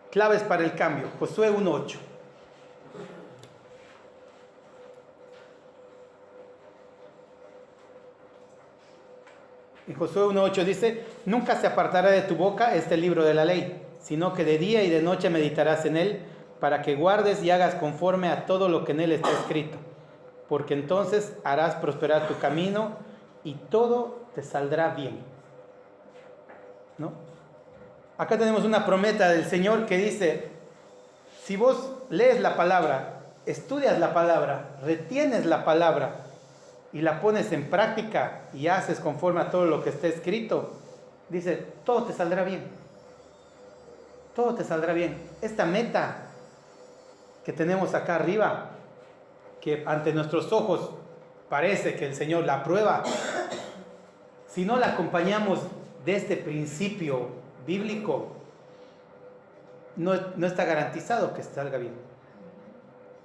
Claves para el cambio. Josué 1:8. En Josué 1:8 dice: nunca se apartará de tu boca este libro de la ley, sino que de día y de noche meditarás en él, para que guardes y hagas conforme a todo lo que en él está escrito, porque entonces harás prosperar tu camino y todo te saldrá bien, ¿no? Acá tenemos una promesa del Señor que dice: si vos lees la palabra, estudias la palabra, retienes la palabra y la pones en práctica y haces conforme a todo lo que está escrito, dice, todo te saldrá bien. Todo te saldrá bien. Esta meta que tenemos acá arriba, que ante nuestros ojos parece que el Señor la aprueba, si no la acompañamos de este principio bíblico, no está garantizado que salga bien.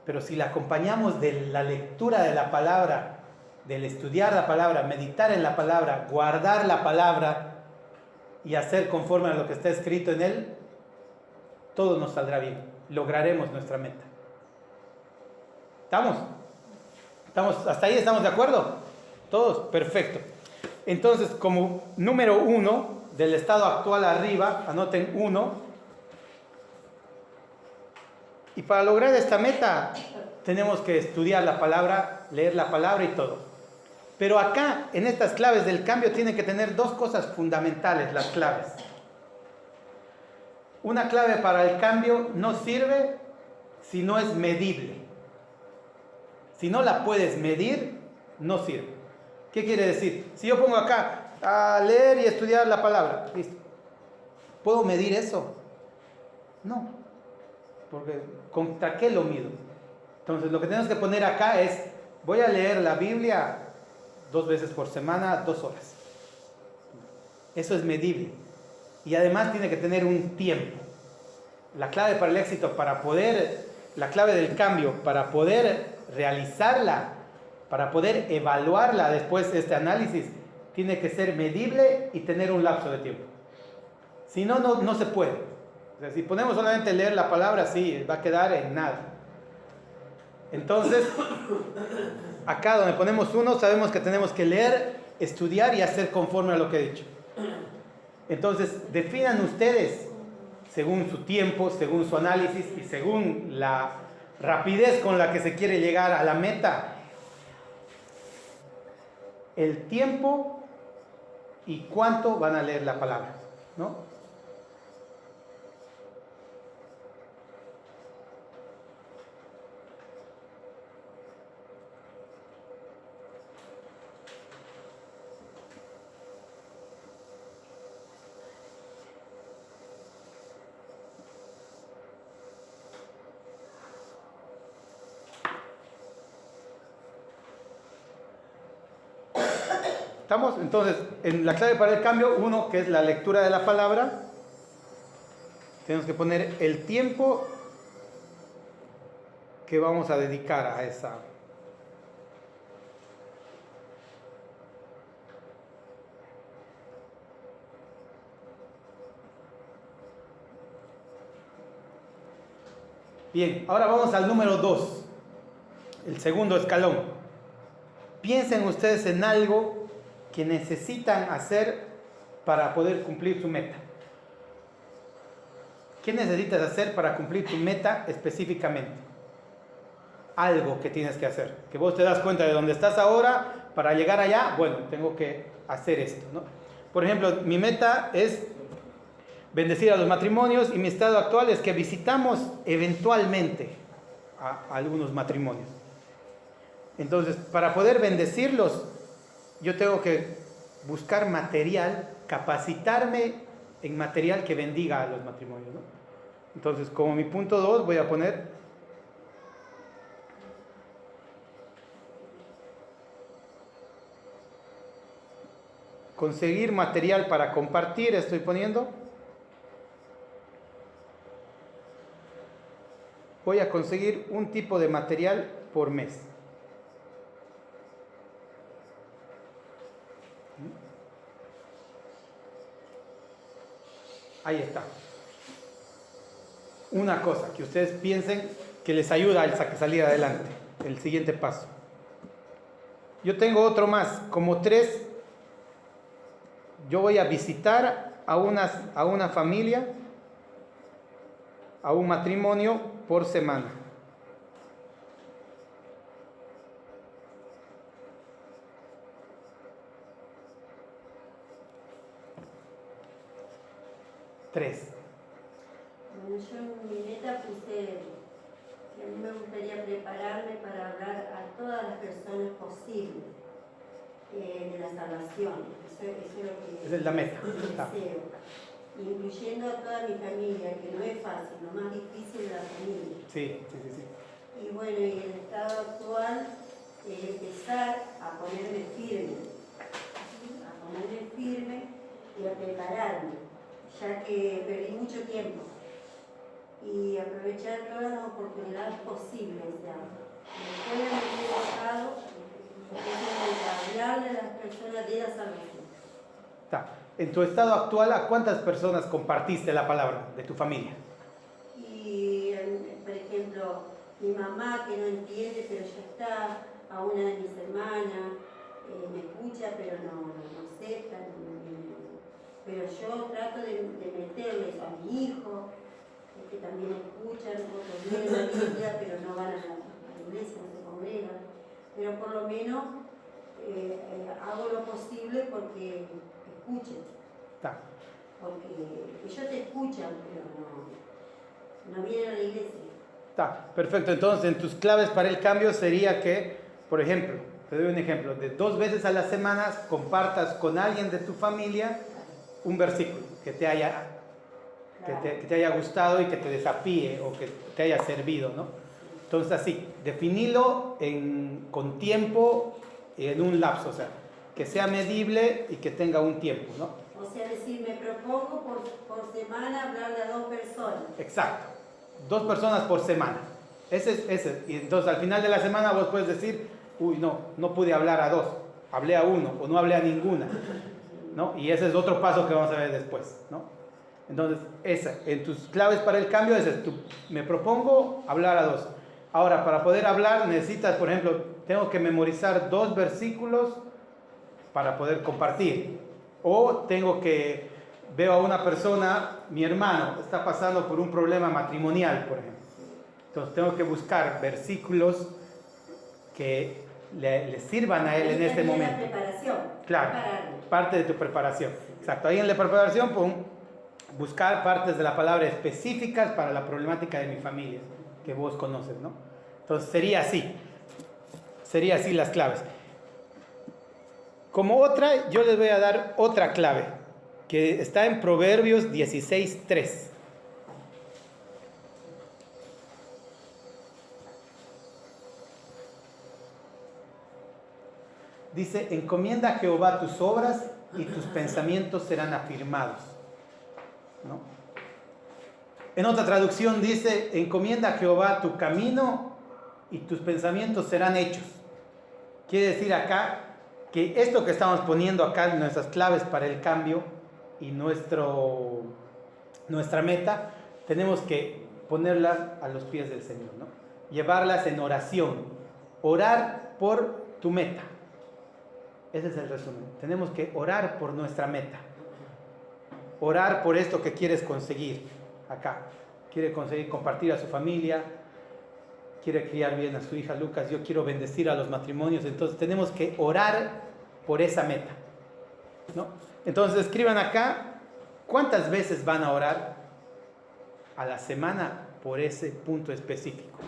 Pero si la acompañamos de la lectura de la palabra, del estudiar la palabra, meditar en la palabra, guardar la palabra y hacer conforme a lo que está escrito en él, todo nos saldrá bien. Lograremos nuestra meta. ¿Estamos? ¿Hasta ahí estamos de acuerdo? ¿Todos? Perfecto. Entonces, como número 1 del estado actual arriba, anoten 1. Y para lograr esta meta, tenemos que estudiar la palabra, leer la palabra y todo. Pero acá, en estas claves del cambio, tienen que tener dos cosas fundamentales, las claves. Una clave para el cambio no sirve si no es medible. Si no la puedes medir, no sirve. ¿Qué quiere decir? Si yo pongo acá a leer y estudiar la palabra, listo. ¿Puedo medir eso? No. Porque ¿contra qué lo mido? Entonces lo que tenemos que poner acá es, voy a leer la Biblia 2 veces por semana, 2 horas. Eso es medible. Y además tiene que tener un tiempo. La clave para el éxito, la clave del cambio, para poder realizarla, para poder evaluarla después de este análisis, tiene que ser medible y tener un lapso de tiempo. Si no, no se puede. O sea, si ponemos solamente leer la palabra, sí, va a quedar en nada. Entonces, acá donde ponemos 1, sabemos que tenemos que leer, estudiar y hacer conforme a lo que he dicho. Entonces, definan ustedes, según su tiempo, según su análisis y según la rapidez con la que se quiere llegar a la meta, el tiempo y cuánto van a leer la palabra, ¿no? ¿Estamos? Entonces, en la clave para el cambio, 1, que es la lectura de la palabra, tenemos que poner el tiempo que vamos a dedicar a esa. Bien, ahora vamos al número 2, el segundo escalón. Piensen ustedes en algo que necesitan hacer para poder cumplir su meta. ¿Qué necesitas hacer para cumplir tu meta específicamente? Algo que tienes que hacer, que vos te das cuenta de dónde estás ahora, para llegar allá, bueno, tengo que hacer esto, ¿no? Por ejemplo, mi meta es bendecir a los matrimonios y mi estado actual es que visitamos eventualmente a algunos matrimonios. Entonces, para poder bendecirlos, yo tengo que buscar material, capacitarme en material que bendiga a los matrimonios, ¿no? Entonces, como mi punto 2, voy a poner conseguir material para compartir, estoy poniendo. Voy a conseguir un tipo de material por mes. Ahí está. Una cosa que ustedes piensen que les ayuda a salir adelante. El siguiente paso. Yo tengo otro más, como 3. Yo voy a visitar a una familia, a un matrimonio por semana. Bueno, yo en mi meta puse que a mí me gustaría prepararme para hablar a todas las personas posibles de la salvación. Eso es lo que Esa es la meta. deseo. Incluyendo a toda mi familia, que no es fácil, lo más difícil es la familia. Sí. Y bueno, y el estado actual, empezar a ponerme firme y a prepararme, ya que perdí mucho tiempo. y aprovechar todas las oportunidades posibles. O sea, después de haber trabajado, hablarle a las personas de la salvación. Está. En tu estado actual, ¿a cuántas personas compartiste la palabra de tu familia? Y, por ejemplo, mi mamá que no entiende, pero ya está, a una de mis hermanas, me escucha, pero no acepta. Pero yo trato de meterles a mi hijo, que también escuchan, otros leen la Biblia, pero no van a la iglesia, no se congregan. Pero por lo menos hago lo posible porque escuchen. Está. Porque ellos te escuchan, pero no vienen a la iglesia. Está, perfecto. Entonces, en tus claves para el cambio sería que, por ejemplo, te doy un ejemplo, de 2 veces a la semana compartas con alguien de tu familia un versículo que te haya gustado y que te desafíe o que te haya servido, ¿no? Entonces, así, definilo con tiempo en un lapso, o sea, que sea medible y que tenga un tiempo, ¿no? O sea, decir, me propongo por semana hablarle a 2 personas. Exacto, 2 personas por semana. Ese. Y entonces al final de la semana vos puedes decir, uy, no pude hablar a 2, hablé a 1 o no hablé a ninguna, ¿no? Y ese es otro paso que vamos a ver después, ¿no? Entonces, en tus claves para el cambio, me propongo hablar a 2. Ahora, para poder hablar necesitas, por ejemplo, tengo que memorizar 2 versículos para poder compartir. O veo a una persona, mi hermano, está pasando por un problema matrimonial, por ejemplo. Entonces tengo que buscar versículos que le sirvan a él en este momento. La preparación. Claro, parte de tu preparación. Exacto, ahí en la preparación, buscar partes de la palabra específicas para la problemática de mi familia, que vos conoces, ¿no? Entonces sería así las claves. Como otra, yo les voy a dar otra clave, que está en Proverbios 16:3. Dice, encomienda a Jehová tus obras y tus pensamientos serán afirmados, ¿no? En otra traducción dice, encomienda a Jehová tu camino y tus pensamientos serán hechos. Quiere decir acá que esto que estamos poniendo acá en nuestras claves para el cambio y nuestra meta, tenemos que ponerlas a los pies del Señor, ¿no? Llevarlas en oración, orar por tu meta. Ese es el resumen. Tenemos que orar por nuestra meta, orar por esto que quieres conseguir acá. Quiere conseguir compartir a su familia, quiere criar bien a su hija Lucas, yo quiero bendecir a los matrimonios, entonces tenemos que orar por esa meta, ¿no? Entonces escriban acá, ¿cuántas veces van a orar a la semana por ese punto específico?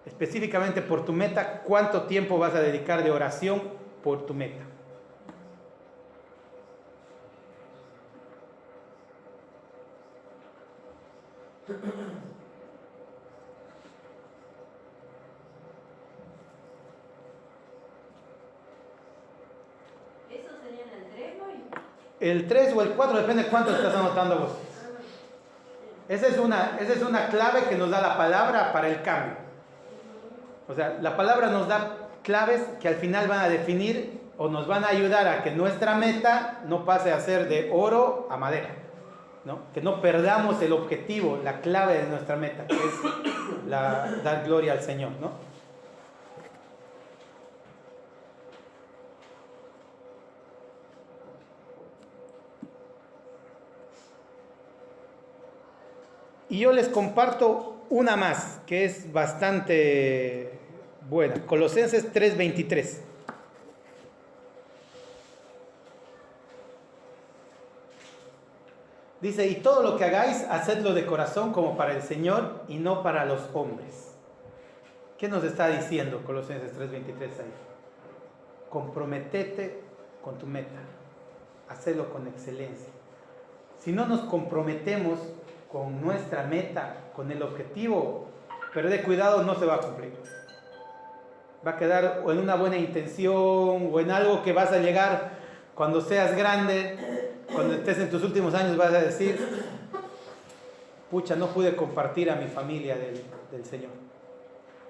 Específicamente por tu meta, ¿cuánto tiempo vas a dedicar de oración por tu meta? ¿Eso sería en el 3 hoy? El 3 o el 4, depende de cuánto estás anotando vos. Esa es una clave que nos da la palabra para el cambio. O sea, la palabra nos da claves que al final van a definir o nos van a ayudar a que nuestra meta no pase a ser de oro a madera, ¿no? Que no perdamos el objetivo, la clave de nuestra meta, que es dar gloria al Señor, ¿no? Y yo les comparto una más, que es bastante buena. Colosenses 3:23. Dice, y todo lo que hagáis, hacedlo de corazón como para el Señor y no para los hombres. ¿Qué nos está diciendo Colosenses 3:23 ahí? Comprométete con tu meta. Hacedlo con excelencia. Si no nos comprometemos con nuestra meta, con el objetivo, pero de cuidado, no se va a cumplir. Va a quedar o en una buena intención o en algo que vas a llegar cuando seas grande, cuando estés en tus últimos años vas a decir, pucha, no pude compartir a mi familia del Señor.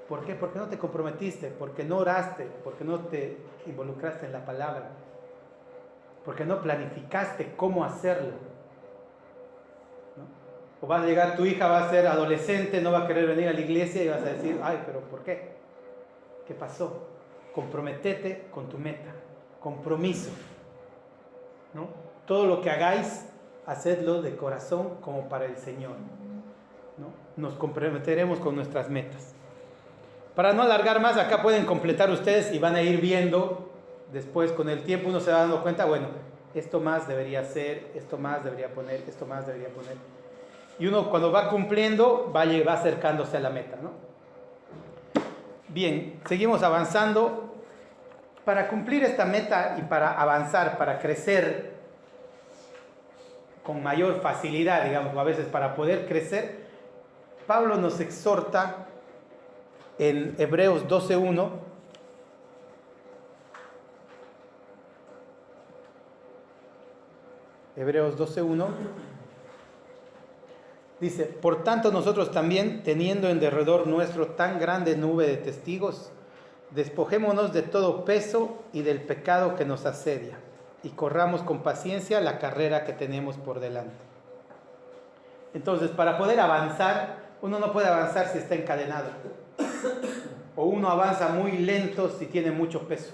¿Por qué? Porque no te comprometiste, porque no oraste, porque no te involucraste en la palabra, porque no planificaste cómo hacerlo, ¿no? O va a llegar tu hija, va a ser adolescente, no va a querer venir a la iglesia y vas a decir, ay, pero ¿por qué? ¿Qué pasó? Comprométete con tu meta, compromiso, ¿no? Todo lo que hagáis, hacedlo de corazón como para el Señor, ¿no? Nos comprometeremos con nuestras metas. Para no alargar más, acá pueden completar ustedes y van a ir viendo después, con el tiempo uno se va dando cuenta, bueno, esto más debería ser, esto más debería poner, esto más debería poner. Y uno cuando va cumpliendo, va acercándose a la meta, ¿no? Bien, seguimos avanzando. Para cumplir esta meta y para avanzar, para crecer con mayor facilidad, digamos, a veces para poder crecer, Pablo nos exhorta en Hebreos 12:1. Hebreos 12:1 dice: por tanto nosotros también, teniendo en derredor nuestro tan grande nube de testigos, despojémonos de todo peso y del pecado que nos asedia, y corramos con paciencia la carrera que tenemos por delante. Entonces, para poder avanzar, uno no puede avanzar si está encadenado, o uno avanza muy lento si tiene mucho peso.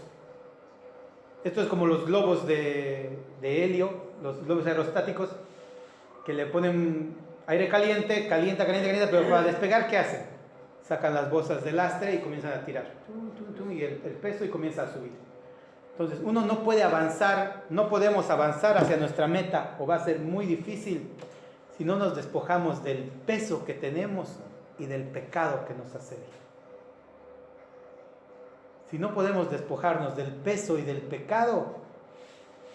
Esto es como los globos de helio, los globos aerostáticos, que le ponen aire caliente, calienta, pero para despegar, ¿qué hacen? Sacan las bolsas de lastre y comienzan a tirar, y el peso y comienza a subir. Entonces, uno no puede avanzar, no podemos avanzar hacia nuestra meta, o va a ser muy difícil si no nos despojamos del peso que tenemos y del pecado que nos asedia. Si no podemos despojarnos del peso y del pecado,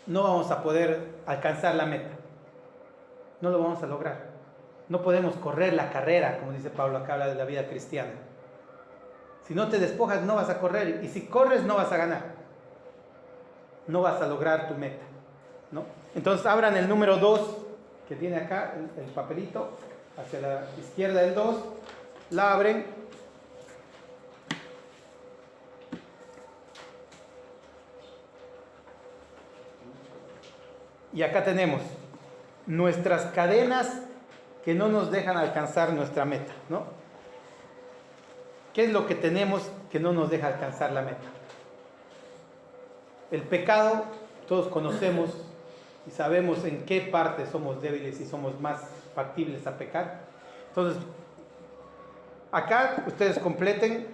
no vamos a poder alcanzar la meta. No lo vamos a lograr. No podemos correr la carrera, como dice Pablo acá, habla de la vida cristiana. Si no te despojas, no vas a correr. Y si corres, no vas a ganar. No vas a lograr tu meta, ¿no? Entonces abran el número 2, que tiene acá el papelito, hacia la izquierda del 2. La abren. Y acá tenemos nuestras cadenas que no nos dejan alcanzar nuestra meta, ¿no? ¿Qué es lo que tenemos que no nos deja alcanzar la meta? El pecado, todos conocemos y sabemos en qué parte somos débiles y somos más factibles a pecar. Entonces, acá ustedes completen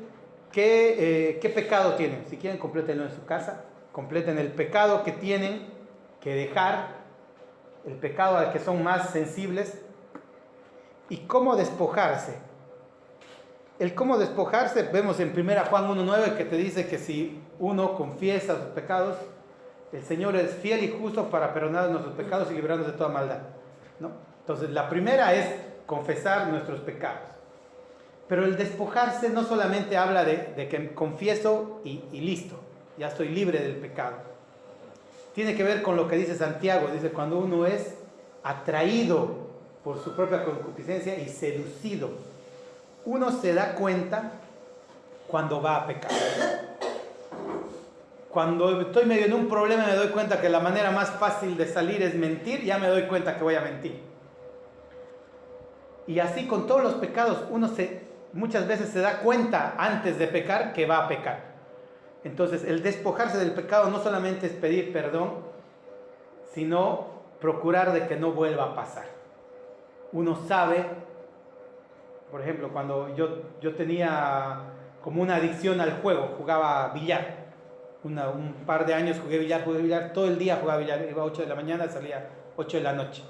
qué pecado tienen. Si quieren, complétenlo en su casa. Completen el pecado que tienen que dejar, el pecado al que son más sensibles, y cómo despojarse. El cómo despojarse, vemos en 1 Juan 1:9 que te dice que si uno confiesa sus pecados, el Señor es fiel y justo para perdonar nuestros pecados y librarnos de toda maldad, ¿no? Entonces, la primera es confesar nuestros pecados. Pero el despojarse no solamente habla de que confieso y listo, ya estoy libre del pecado. Tiene que ver con lo que dice Santiago. Dice, cuando uno es atraído por su propia concupiscencia y seducido, uno se da cuenta cuando va a pecar. Cuando estoy medio en un problema, me doy cuenta que la manera más fácil de salir es mentir, ya me doy cuenta que voy a mentir. Y así con todos los pecados, uno muchas veces se da cuenta antes de pecar que va a pecar. Entonces, el despojarse del pecado no solamente es pedir perdón, sino procurar de que no vuelva a pasar. Uno sabe, por ejemplo, cuando yo tenía como una adicción al juego, jugaba billar. Un par de años jugué billar, todo el día jugaba billar. Iba a 8 de la mañana, salía 8 de la noche.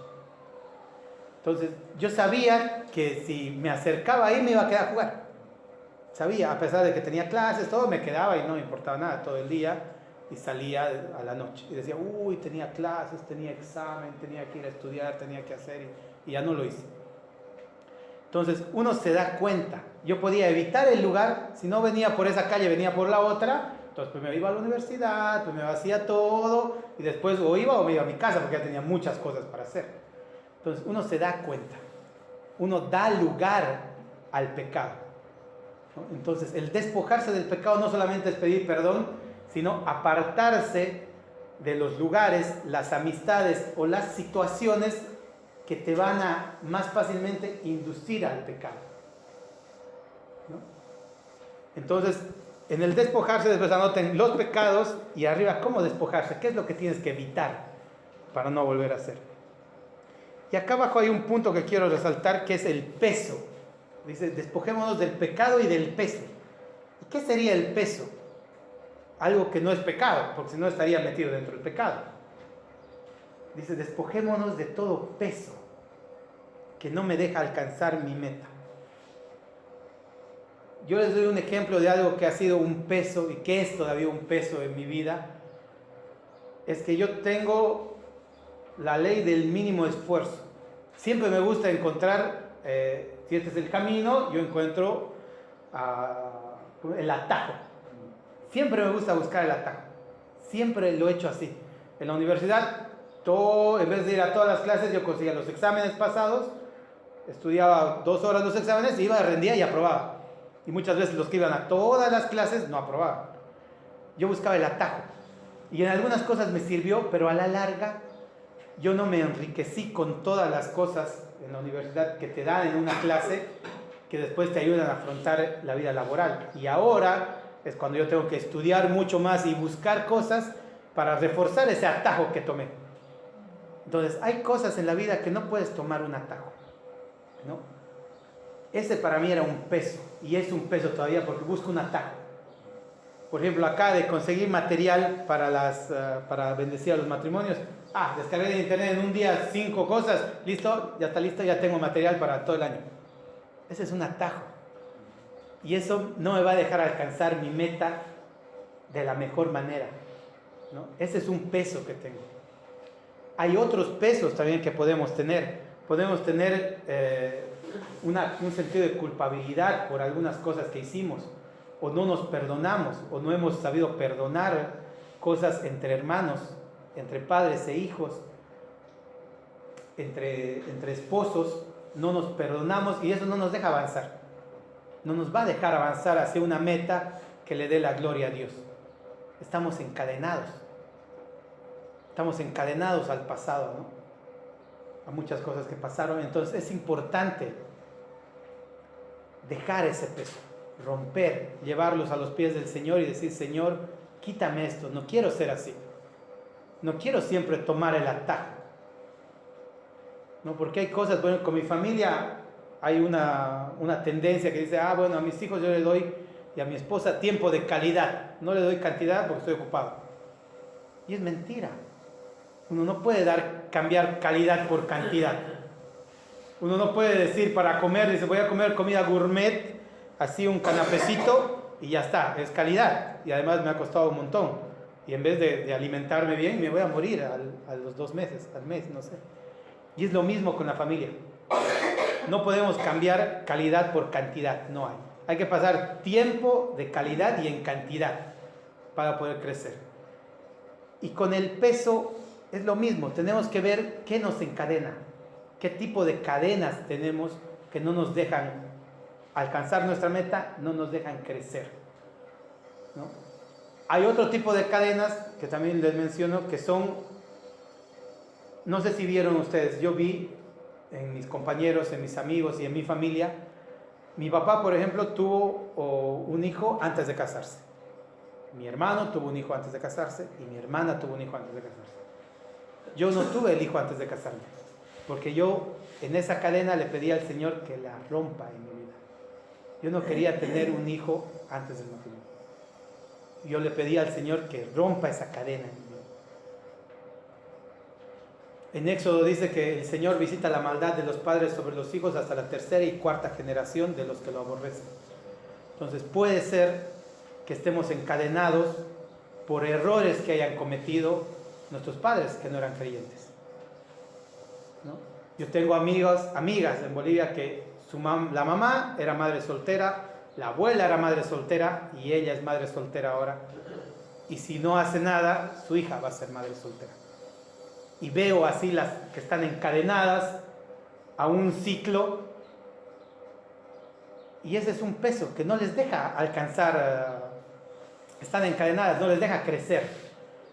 Entonces, yo sabía que si me acercaba ahí me iba a quedar a jugar. Sabía, a pesar de que tenía clases, todo, me quedaba y no me importaba nada todo el día, y salía a la noche. Y decía, uy, tenía clases, tenía examen, tenía que ir a estudiar, tenía que hacer, y ya no lo hice. Entonces, uno se da cuenta. Yo podía evitar el lugar, si no venía por esa calle, venía por la otra. Entonces, primero iba a la universidad, primero hacía todo, y después o iba o me iba a mi casa, porque ya tenía muchas cosas para hacer. Entonces, uno se da cuenta. uno da lugar al pecado, ¿no? Entonces, el despojarse del pecado no solamente es pedir perdón, sino apartarse de los lugares, las amistades o las situaciones que te van a más fácilmente inducir al pecado, ¿no? Entonces, en el despojarse, después anoten los pecados y arriba cómo despojarse, qué es lo que tienes que evitar para no volver a hacer. Y acá abajo hay un punto que quiero resaltar, que es el peso. Dice, despojémonos del pecado y del peso. ¿Y qué sería el peso? Algo que no es pecado, porque si no estaría metido dentro del pecado. Dice, despojémonos de todo peso que no me deja alcanzar mi meta. Yo les doy un ejemplo de algo que ha sido un peso y que es todavía un peso en mi vida. Es que yo tengo la ley del mínimo esfuerzo. Siempre me gusta encontrar, si este es el camino, yo encuentro el atajo. Siempre me gusta buscar el atajo. Siempre lo he hecho así. En la universidad, en vez de ir a todas las clases, yo conseguía los exámenes pasados, estudiaba 2 horas los exámenes, iba, rendía y aprobaba. Y muchas veces los que iban a todas las clases no aprobaban. Yo buscaba el atajo. Y en algunas cosas me sirvió, pero a la larga yo no me enriquecí con todas las cosas en la universidad que te dan en una clase que después te ayudan a afrontar la vida laboral. Y ahora es cuando yo tengo que estudiar mucho más y buscar cosas para reforzar ese atajo que tomé. Entonces, hay cosas en la vida que no puedes tomar un atajo, ¿no? Ese para mí era un peso, y es un peso todavía porque busco un atajo. Por ejemplo, acá de conseguir material para bendecir a los matrimonios. Descargué de internet en un día 5 cosas, listo, ya está listo, ya tengo material para todo el año. Ese es un atajo. Y eso no me va a dejar alcanzar mi meta de la mejor manera, ¿no? Ese es un peso que tengo. Hay otros pesos también que podemos tener. Podemos tener un sentido de culpabilidad por algunas cosas que hicimos, o no nos perdonamos, o no hemos sabido perdonar cosas entre hermanos, entre padres e hijos, entre esposos, no nos perdonamos y eso no nos deja avanzar. No nos va a dejar avanzar hacia una meta que le dé la gloria a Dios. Estamos encadenados al pasado, ¿no? A muchas cosas que pasaron. Entonces es importante dejar ese peso, romper, llevarlos a los pies del Señor y decir, Señor, quítame esto, no quiero ser así, no quiero siempre tomar el atajo, ¿no? Porque hay cosas, bueno, con mi familia hay una tendencia que dice, bueno, a mis hijos yo le doy y a mi esposa tiempo de calidad, no le doy cantidad porque estoy ocupado. Y es mentira. Uno no puede cambiar calidad por cantidad. Uno no puede decir para comer, dice voy a comer comida gourmet, así un canapecito y ya está, es calidad. Y además me ha costado un montón. Y en vez de alimentarme bien, me voy a morir a los 2 meses, al mes, no sé. Y es lo mismo con la familia. No podemos cambiar calidad por cantidad, no hay. Hay que pasar tiempo de calidad y en cantidad para poder crecer. Y con el peso es lo mismo, tenemos que ver qué nos encadena, qué tipo de cadenas tenemos que no nos dejan alcanzar nuestra meta, no nos dejan crecer, ¿no? Hay otro tipo de cadenas que también les menciono que son, no sé si vieron ustedes, yo vi en mis compañeros, en mis amigos y en mi familia, mi papá, por ejemplo, tuvo un hijo antes de casarse. Mi hermano tuvo un hijo antes de casarse y mi hermana tuvo un hijo antes de casarse. Yo no tuve el hijo antes de casarme, porque yo en esa cadena le pedí al Señor que la rompa en mi vida. Yo no quería tener un hijo antes del matrimonio. Yo le pedí al Señor que rompa esa cadena en mi vida. En Éxodo dice que el Señor visita la maldad de los padres sobre los hijos hasta la 3ª y 4ª generación de los que lo aborrecen. Entonces puede ser que estemos encadenados por errores que hayan cometido nuestros padres que no eran creyentes, ¿no? Yo tengo amigas en Bolivia que la mamá era madre soltera, la abuela era madre soltera y ella es madre soltera ahora. Y si no hace nada, su hija va a ser madre soltera. Y veo así las que están encadenadas a un ciclo Y ese es un peso que no les deja alcanzar, están encadenadas, no les deja crecer.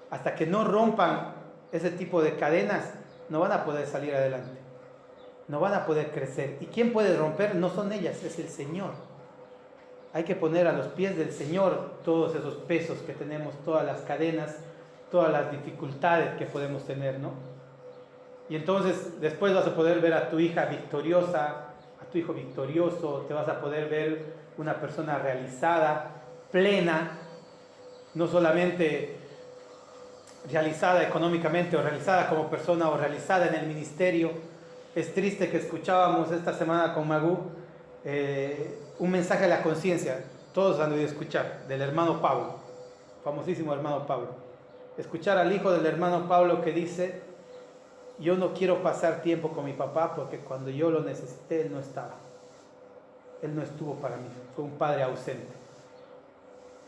Hasta que no rompan ese tipo de cadenas, no van a poder salir adelante, no van a poder crecer. ¿Y quién puede romper? No son ellas, es el Señor. Hay que poner a los pies del Señor todos esos pesos que tenemos, todas las cadenas, todas las dificultades que podemos tener, ¿no? Y entonces después vas a poder ver a tu hija victoriosa, a tu hijo victorioso, te vas a poder ver una persona realizada, plena, no solamente realizada económicamente o realizada como persona o realizada en el ministerio. Es triste que escuchábamos esta semana con Magú un mensaje a la conciencia, todos han oído escuchar, del hermano Pablo, famosísimo hermano Pablo. Escuchar al hijo del hermano Pablo que dice: yo no quiero pasar tiempo con mi papá porque cuando yo lo necesité él no estaba, él no estuvo para mí, fue un padre ausente.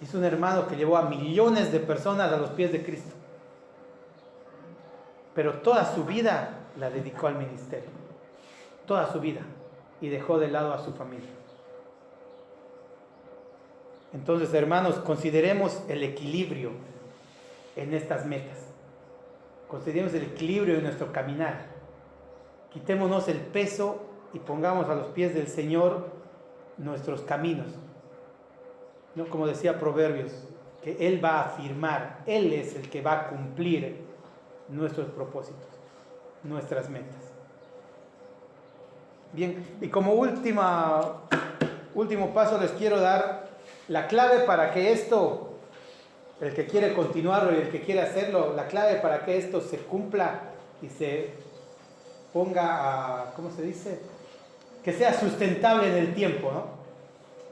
Es un hermano que llevó a millones de personas a los pies de Cristo, pero toda su vida la dedicó al ministerio, toda su vida, y dejó de lado a su familia. Entonces, hermanos, consideremos el equilibrio en estas metas, consideremos el equilibrio en nuestro caminar, quitémonos el peso y pongamos a los pies del Señor nuestros caminos, ¿no? Como decía Proverbios, que Él va a afirmar, Él es el que va a cumplir nuestros propósitos, nuestras metas. Bien, y como último paso les quiero dar la clave para que esto, el que quiere continuarlo y el que quiere hacerlo, la clave para que esto se cumpla y se ponga a, ¿cómo se dice? Que sea sustentable en el tiempo, ¿no?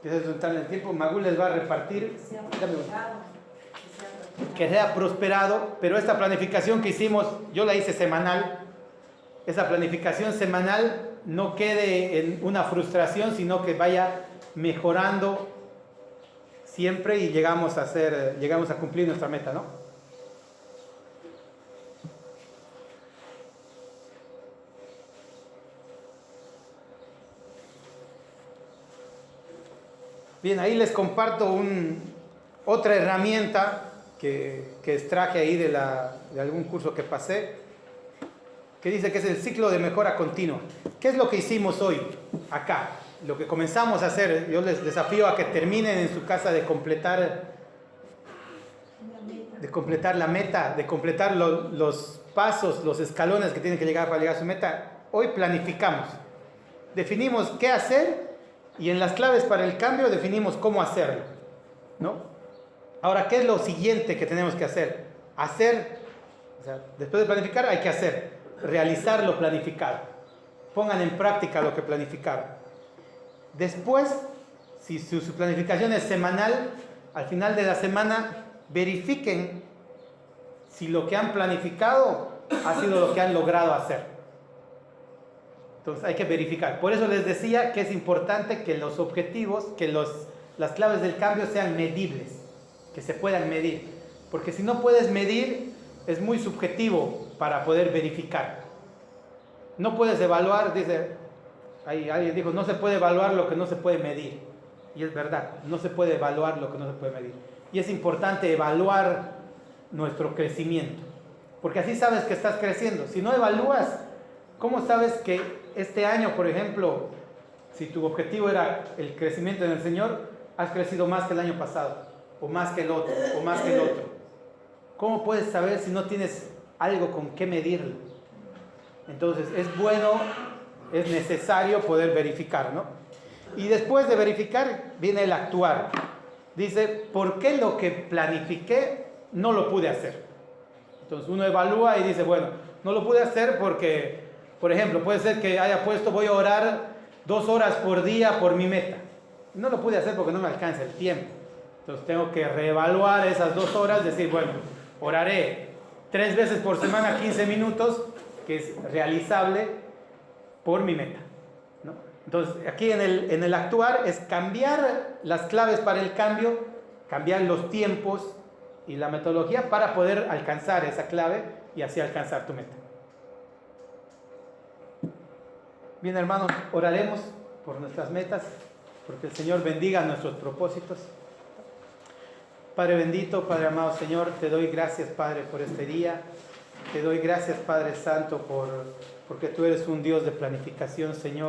Que sea sustentable en el tiempo. Magú les va a repartir, que sea prosperado, pero esta planificación que hicimos, yo la hice semanal. Esa planificación semanal no quede en una frustración, sino que vaya mejorando siempre y llegamos a cumplir nuestra meta, ¿no? Bien, ahí les comparto otra herramienta que extraje ahí de algún curso que pasé, que dice que es el ciclo de mejora continua. ¿Qué es lo que hicimos hoy acá? Lo que comenzamos a hacer, yo les desafío a que terminen en su casa de completar la meta, de completar los pasos, los escalones que tienen que llegar para llegar a su meta. Hoy planificamos, definimos qué hacer y en las claves para el cambio definimos cómo hacerlo, ¿no? Ahora, ¿qué es lo siguiente que tenemos que hacer? Después de planificar hay que hacer, realizar lo planificado. Pongan en práctica lo que planificaron. Después, si su planificación es semanal, al final de la semana verifiquen si lo que han planificado ha sido lo que han logrado hacer. Entonces hay que verificar. Por eso les decía que es importante que los objetivos, que las claves del cambio sean medibles, que se puedan medir. Porque si no puedes medir, es muy subjetivo para poder verificar. No puedes evaluar, alguien dijo, no se puede evaluar lo que no se puede medir. Y es verdad, no se puede evaluar lo que no se puede medir. Y es importante evaluar nuestro crecimiento, porque así sabes que estás creciendo. Si no evalúas, ¿cómo sabes que este año, por ejemplo, si tu objetivo era el crecimiento en el Señor, has crecido más que el año pasado, o más que el otro, o más que el otro? ¿Cómo puedes saber si no tienes algo con qué medirlo? Entonces es bueno, es necesario poder verificar, ¿no? Y después de verificar viene el actuar. Dice, ¿por qué lo que planifiqué no lo pude hacer? Entonces uno evalúa y dice, bueno, no lo pude hacer porque, por ejemplo, puede ser que haya puesto, voy a orar 2 horas por día por mi meta. No lo pude hacer porque no me alcanza el tiempo. Entonces tengo que reevaluar esas 2 horas, decir, bueno, oraré 3 veces por semana 15 minutos, que es realizable por mi meta, ¿no? Entonces aquí en el actuar es cambiar las claves para el cambio, cambiar los tiempos y la metodología para poder alcanzar esa clave y así alcanzar tu meta. Bien, hermanos, oraremos por nuestras metas. porque el Señor bendiga nuestros propósitos. Padre bendito, Padre amado Señor, te doy gracias, Padre, por este día. Te doy gracias, Padre Santo, porque tú eres un Dios de planificación, Señor.